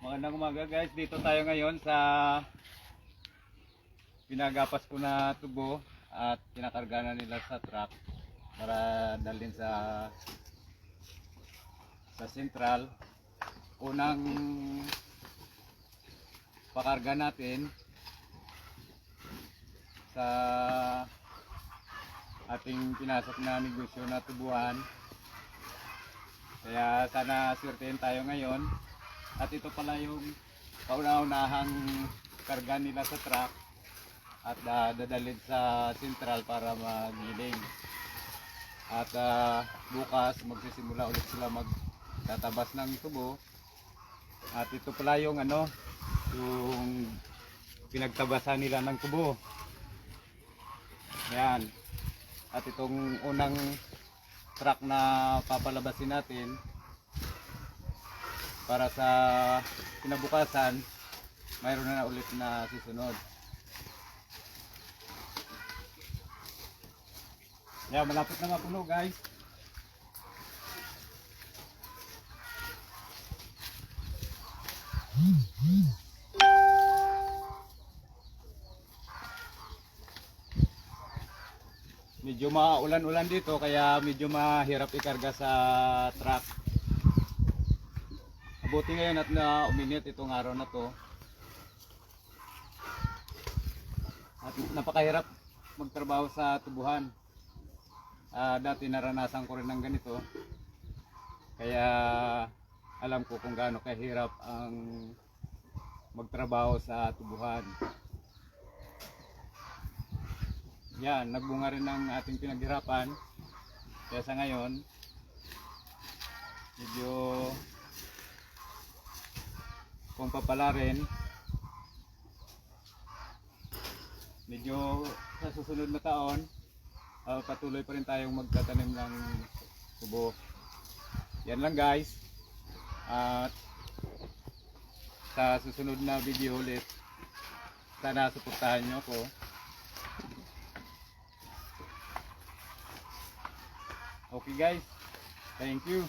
Magandang umaga guys, dito tayo ngayon sa pinagapas ko na tubo at pinakarga na nila sa truck para dalhin sa sentral. Unang pakarga natin sa ating pinasok na negosyo na tubuhan. Kaya sana swertein tayo ngayon. At ito pala yung kauna-unahang karga nila sa truck at dadalhin sa sentral para magiling. At bukas magsisimula ulit sila magtatabas ng tubo. At ito pala yung yung pinagtabasan nila ng tubo. Ayan. At itong unang truck na papalabasin natin para sa kinabukasan, mayroon na ulit na susunod. Ayan, malapit na mapuno guys. Medyo maulan-ulan dito kaya medyo mahirap ikarga sa truck. Mabuti ngayon at na uminit itong araw na to. At napakahirap magtrabaho sa tubuhan. Dati naranasan ko rin ng ganito. Kaya alam ko kung gaano kahirap ang magtrabaho sa tubuhan. Yan, nagbunga rin ng ating pinaghirapan. Kaya sa ngayon, medyo kung papala rin, medyo sa susunod na taon, patuloy pa rin tayong magtatanim ng tubo. Yan lang guys. At sa susunod na video ulit, sana suportahan nyo ko. Okay guys, thank you.